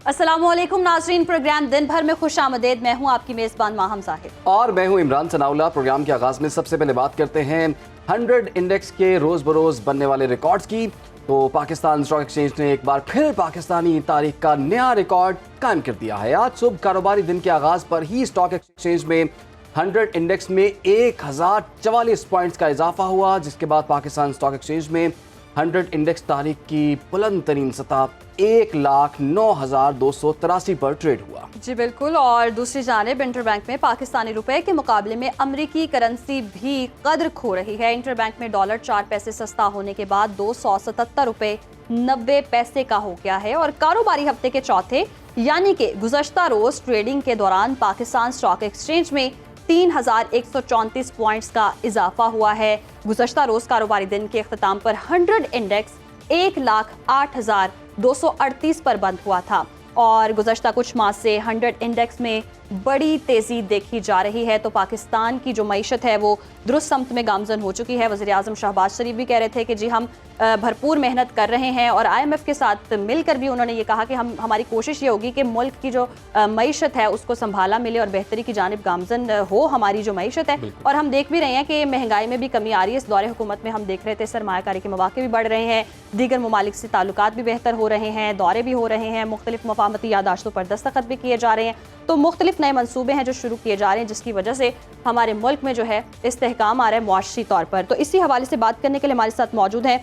अस्सलाम वालेकुम नाज़रीन, प्रोग्राम दिन भर में खुश आमदेद। मैं हूँ आपकी मेज़बान माहम ज़ाहिर और मैं हूँ इमरान सनाउल्लाह। प्रोग्राम के आगाज़ में सबसे पहले बात करते हैं 100 इंडेक्स के रोज़ बरोज़ बनने वाले रिकॉर्ड्स की। तो पाकिस्तान स्टॉक एक्सचेंज ने एक बार फिर पाकिस्तानी तारीख का नया रिकॉर्ड कायम कर दिया है। आज सुबह कारोबारी दिन के आगाज़ पर ही स्टॉक एक्सचेंज में 100 इंडेक्स में 1044 पॉइंट्स का इजाफा हुआ, जिसके बाद पाकिस्तान स्टॉक एक्सचेंज में 100 इंडेक्स तारीख की बुलंद तरीन सतह 1,09,283 पर ट्रेड हुआ। जी बिल्कुल। और दूसरी जानिब इंटरबैंक में पाकिस्तानी रुपए के मुकाबले में अमरीकी करेंसी भी कद्र खो रही है। इंटरबैंक में डॉलर 4 पैसे सस्ता होने के बाद 277 रुपए 90 पैसे का हो गया है। और कारोबारी हफ्ते के चौथे यानी कि गुज़श्ता रोज ट्रेडिंग के दौरान पाकिस्तान स्टॉक एक्सचेंज में 3,134 पॉइंट्स का इजाफा हुआ है। गुज़श्ता रोज कारोबारी दिन के इख्तिताम पर 100 इंडेक्स 1,08,238 पर बंद हुआ था। और गुज़श्ता कुछ माह से 100 इंडेक्स में बड़ी तेज़ी देखी जा रही है। तो पाकिस्तान की जो मईशत है वो दुरुस्त समत में गामजन हो चुकी है। वज़ीर आज़म शहबाज शरीफ भी कह रहे थे कि जी हम भरपूर मेहनत कर रहे हैं, और IMF के साथ मिलकर भी उन्होंने ये कहा कि हमारी कोशिश ये होगी कि मुल्क की जो मईशत है उसको संभाला मिले और बेहतरी की जानिब गामजन हो हमारी जो मईशत है। और हम देख भी रहे हैं कि महंगाई में भी कमी आ रही है। इस दौरे हुकूमत में हम देख रहे थे सरमायाकारी के मौके भी बढ़ रहे हैं, दीगर ममालिक से ताल्लुकात भी बेहतर हो रहे हैं, दौरे भी हो रहे हैं, मुख्तलिफ मफाहमती यादाश्तों पर दस्तखत भी किए जा रहे हैं। तो मुख्तलिफ नए मंसूबे हैं जो शुरू किए जा रहे हैं, जिसकी वजह से हमारे मुल्क में जो है इस्तेहकाम आ रहा है मुआशी तौर पर। तो इसी हवाले से बात करने के लिए हमारे साथ मौजूद हैं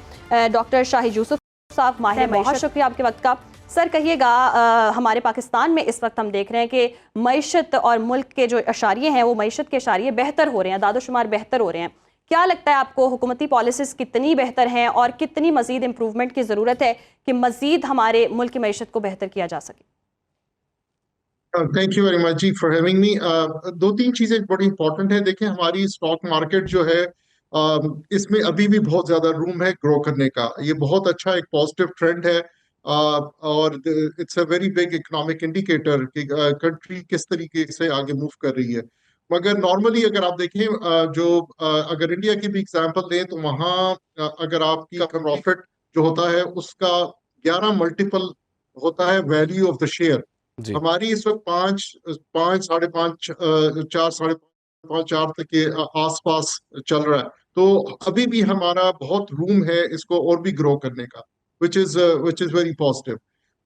डॉक्टर शाहिद यूसुफ साहब, माहिर। बहुत शुक्रिया आपके वक्त का। सर कहिएगा, हमारे पाकिस्तान में इस वक्त हम देख रहे हैं कि मईशत और मुल्क के जो अशारिये हैं वो मईशत के अशारिये बेहतर हो रहे हैं, दादोशुमार बेहतर हो रहे हैं। क्या लगता है आपको, हुकूमती पॉलिसीज़ कितनी बेहतर हैं और कितनी मज़ीद इम्प्रूवमेंट की ज़रूरत है कि मज़ीद हमारे मुल्क की मईशत को बेहतर किया जा सके? Thank you very much ji for having me. दो तीन चीजें बड़ी इंपॉर्टेंट है। देखें, हमारी स्टॉक मार्केट जो है इसमें अभी भी बहुत ज्यादा रूम है ग्रो करने का। ये बहुत अच्छा एक पॉजिटिव ट्रेंड है, और it's a very big economic indicator कि कंट्री किस तरीके से आगे मूव कर रही है। मगर नॉर्मली अगर आप देखें, अगर इंडिया की भी एग्जांपल लें तो वहाँ अगर आपकी प्रॉफिट जो होता है उसका 11 मल्टीपल होता है वैल्यू ऑफ द शेयर। हमारी इस वक्त पाँच साढ़े पाँच चार साढ़े पाँच चार तक के आसपास चल रहा है। तो अभी भी हमारा बहुत रूम है इसको और भी ग्रो करने का, विच इज वेरी पॉजिटिव।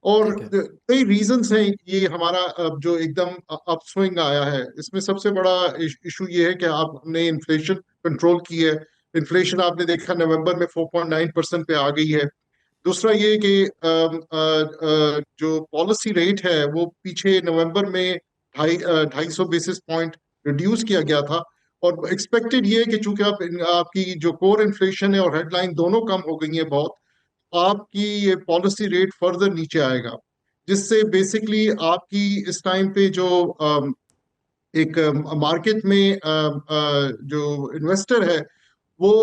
और कई रीजंस हैं ये हमारा जो एकदम अप स्विंग आया है। इसमें सबसे बड़ा इशू ये है कि आपने इन्फ्लेशन कंट्रोल की है। इन्फ्लेशन आपने देखा नवंबर में 4.9% पे आ गई है। दूसरा ये कि जो पॉलिसी रेट है वो पीछे नवंबर में 250 बेसिस पॉइंट रिड्यूस किया गया था। और एक्सपेक्टेड ये है कि चूंकि आपकी जो कोर इन्फ्लेशन है और हेडलाइन दोनों कम हो गई है बहुत, आपकी ये पॉलिसी रेट फर्दर नीचे आएगा, जिससे बेसिकली आपकी इस टाइम पे जो एक मार्केट में जो इन्वेस्टर है वो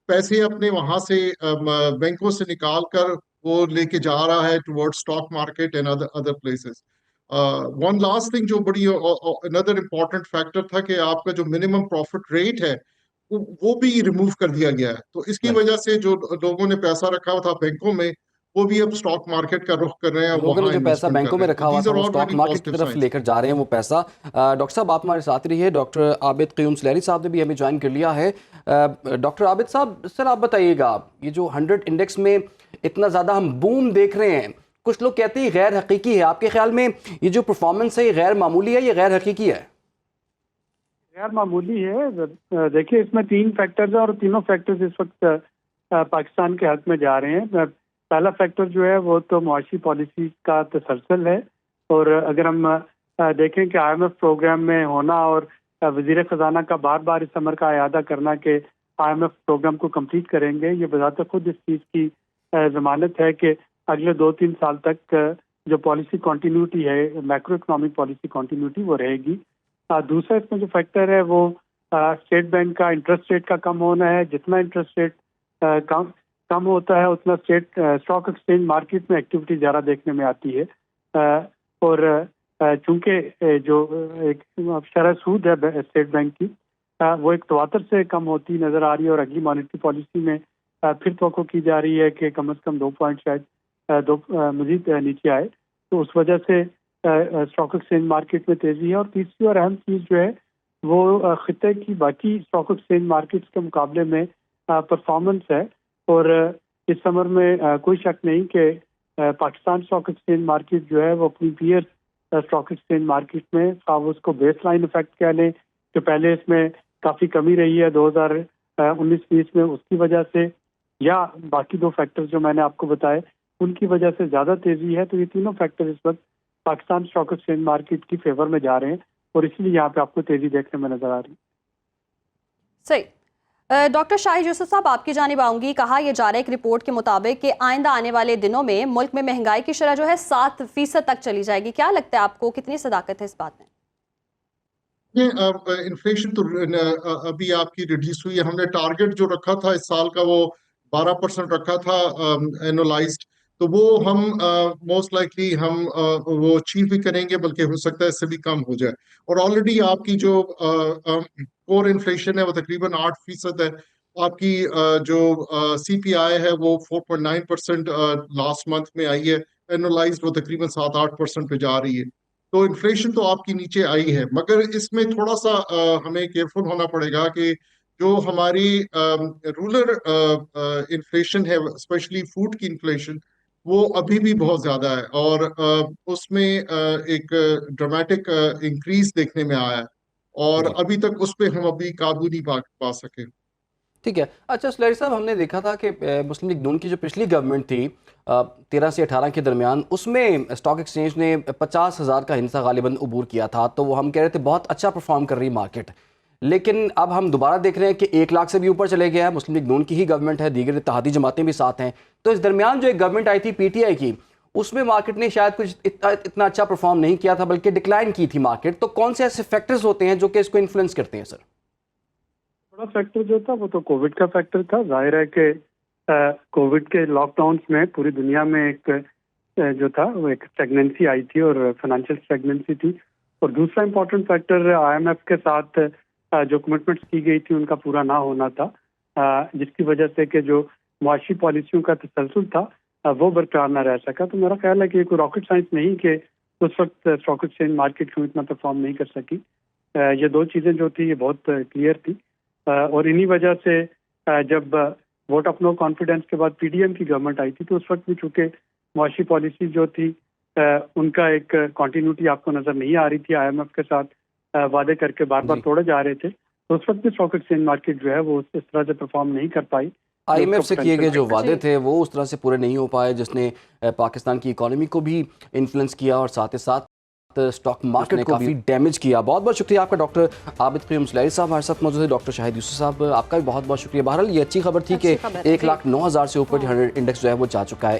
पैसे अपने वहां से बैंकों से निकाल कर वो लेके जा रहा है toward stock market and other places. One last thing जो बड़ी अनदर इम्पोर्टेंट फैक्टर था कि आपका जो मिनिमम प्रॉफिट रेट है वो भी रिमूव कर दिया गया है। तो इसकी वजह से जो लोगों ने पैसा रखा हुआ था बैंकों में वो भी अब स्टॉक मार्केट का रुख कर रहे हैं, लोगों ने जो पैसा बैंकों में रखा हुआ था वो स्टॉक मार्केट की तरफ लेकर जा रहे हैं वो पैसा। डॉक्टर साहब आप हमारे साथ रहिए। डॉक्टर आबिद क़य्यूम सुलैरी साहब ने भी हमें ज्वाइन कर लिया है। डॉक्टर आबिद साहब, सर आप बताइएगा, ये जो 100 इंडेक्स में इतना ज़्यादा हम बूम देख रहे हैं, कुछ लोग कहते हैं गैर हकीकी है। आपके ख्याल में ये जो परफॉर्मेंस है ये गैर मामूली है, ये गैर हकीकी है? गैर मामूली है। देखिए, इसमें 3 फैक्टर्स हैं और तीनों फैक्टर्स इस वक्त पाकिस्तान के हक में जा रहे हैं। पहला फैक्टर जो है वो तो मुआशी पॉलिसी का तसलसल है। और अगर हम देखें कि IMF प्रोग्राम में होना और वजीर ख़जाना का बार बार इस अमर का अयादा करना कि IMF प्रोग्राम को कंप्लीट करेंगे, ये बजाते खुद इस चीज़ की ज़मानत है कि अगले 2-3 साल तक जो पॉलिसी कंटिन्यूटी है, मैक्रो इकोनॉमिक पॉलिसी कंटिन्यूटी, वो रहेगी। दूसरा इसमें जो फैक्टर है वो स्टेट बैंक का इंटरेस्ट रेट का कम होना है। जितना इंटरेस्ट रेट कम होता है उतना स्टॉक एक्सचेंज मार्केट में एक्टिविटी ज़्यादा देखने में आती है। और चूंकि जो एक शरह सूद है स्टेट बैंक की, वो एक तवातर से कम होती नज़र आ रही है। और अगली मॉनेटरी पॉलिसी में फिर तवक्को की जा रही है कि कम से कम 2 पॉइंट शायद मज़ीद नीचे आए। تو اس وجہ سے اسٹاک ایکسچینج مارکیٹ میں تیزی ہے. اور تیسری اور اہم چیز جو ہے وہ خطے کی باقی اسٹاک ایکسچینج مارکیٹس کے مقابلے میں پرفارمنس ہے. اور اس سمر میں کوئی شک نہیں کہ پاکستان اسٹاک ایکسچینج مارکیٹ جو ہے وہ اپنی پیئر اسٹاک ایکسچینج مارکیٹ میں آپ اس کو بیس لائن افیکٹ کہہ لیں کہ پہلے اس میں کافی کمی رہی ہے 2019-20 میں، اس کی وجہ سے، یا باقی دو فیکٹر جو میں نے آپ کو بتائے ان کی وجہ سے زیادہ تیزی ہے. تو یہ تینوں فیکٹر اس وقت پاکستان اسٹاک ایکسچینج مارکیٹ کی فیور میں جا رہے ہیں اور اس لیے یہاں پہ آپ کو تیزی دیکھنے میں نظر آ رہی ہے. صحیح. ڈاکٹر شاہد یوسف صاحب آپ کی جانب آؤں گی. کہا یہ جا رہا ہے ایک رپورٹ کے مطابق کہ آئندہ آنے والے دنوں میں ملک میں مہنگائی کی شرح جو ہے 7% تک چلی جائے گی. کیا لگتا ہے آپ کو، کتنی صداقت ہے اس بات میں؟ انفلیشن تو ابھی آپ کی ریڈیوس ہوئی ہے. ہم نے ٹارگٹ جو رکھا تھا اس سال کا وہ 12% رکھا تھا اینولائزڈ، تو وہ ہم موسٹ لائکلی ہم وہ اچیو بھی کریں گے، بلکہ ہو سکتا ہے اس سے بھی کم ہو جائے. اور آلریڈی آپ کی جو کور انفلیشن ہے وہ تقریباً 8% ہے. آپ کی جو سی پی آئی ہے وہ 4.9% لاسٹ منتھ میں آئی ہے. اینولائزڈ وہ تقریباً 7-8% پہ جا رہی ہے. تو انفلیشن تو آپ کی نیچے آئی ہے، مگر اس میں تھوڑا سا ہمیں کیئرفل ہونا پڑے گا کہ جو ہماری رولر انفلیشن ہے، اسپیشلی فوڈ کی انفلیشن، وہ ابھی بھی بہت زیادہ ہے اور اس میں ایک ڈرامیٹک انکریز دیکھنے میں آیا ہے اور ابھی تک اس پہ ہم ابھی قابو نہیں پا سکے. ٹھیک ہے. اچھا سلیری صاحب، ہم نے دیکھا تھا کہ مسلم لیگ نون کی جو پچھلی گورنمنٹ تھی 13 سے 18 کے درمیان، اس میں اسٹاک ایکسچینج نے 50,000 کا ہندسہ غالباً عبور کیا تھا، تو وہ ہم کہہ رہے تھے بہت اچھا پرفارم کر رہی مارکیٹ. لیکن اب ہم دوبارہ دیکھ رہے ہیں کہ 1 لاکھ سے بھی اوپر چلے گیا ہے. مسلم لیگ نون کی ہی گورنمنٹ ہے، دیگر اتحادی جماعتیں بھی ساتھ ہیں. تو اس درمیان جو ایک گورنمنٹ آئی تھی پی ٹی آئی کی، اس میں مارکیٹ نے شاید کچھ اتنا اچھا پرفارم نہیں کیا تھا، بلکہ ڈکلائن کی تھی مارکیٹ. تو کون سے ایسے فیکٹرز ہوتے ہیں جو کہ اس کو انفلوئنس کرتے ہیں سر؟ بڑا فیکٹر جو تھا وہ تو کووڈ کا فیکٹر تھا. ظاہر ہے کہ کووڈ کے لاک ڈاؤنس میں پوری دنیا میں ایک جو تھا وہ ایک اسٹیگننسی آئی تھی اور فائنینشیل اسٹیگننسی تھی. اور دوسرا important factor I M F کے ساتھ جو کمٹمنٹس کی گئی تھی ان کا پورا نہ ہونا تھا، جس کی وجہ سے کہ جو معاشی پالیسیوں کا تسلسل تھا وہ برقرار نہ رہ سکا. تو میرا خیال ہے کہ یہ کوئی راکٹ سائنس نہیں کہ اس وقت اسٹاک ایکسچینج مارکیٹ کیوں اتنا پرفارم نہیں کر سکی. یہ دو چیزیں جو تھی یہ بہت کلیئر تھی. اور انہی وجہ سے جب ووٹ آف نو کانفیڈنس کے بعد پی ڈی ایم کی گورنمنٹ آئی تھی تو اس وقت بھی چونکہ معاشی پالیسی جو تھی ان کا ایک کنٹینیوٹی آپ کو نظر نہیں آ رہی تھی، آئی ایم ایف کے ساتھ وعدے کر کے بار بار توڑے جا رہے تھے، تو اس وقت بھی اسٹاک ایکسچینج مارکیٹ جو ہے وہ اس طرح سے پرفارم نہیں کر پائی. آئی ایم ایف سے کیے گئے جو وعدے تھے وہ اس طرح سے پورے نہیں ہو پائے، جس نے پاکستان کی اکانومی کو بھی انفلوئنس کیا اور ساتھ ہی ساتھ اسٹاک مارکیٹ کو بھی ڈیمیج کیا. بہت بہت شکریہ آپ کا ڈاکٹر عابد قیوم سلیری صاحب ہمارے ساتھ موجود ہے. ڈاکٹر شاہد یوسف صاحب آپ کا بھی بہت بہت شکریہ. بہرحال یہ اچھی خبر تھی کہ 1,09,000 سے اوپر 100 انڈیکس جو ہے وہ جا چکا ہے.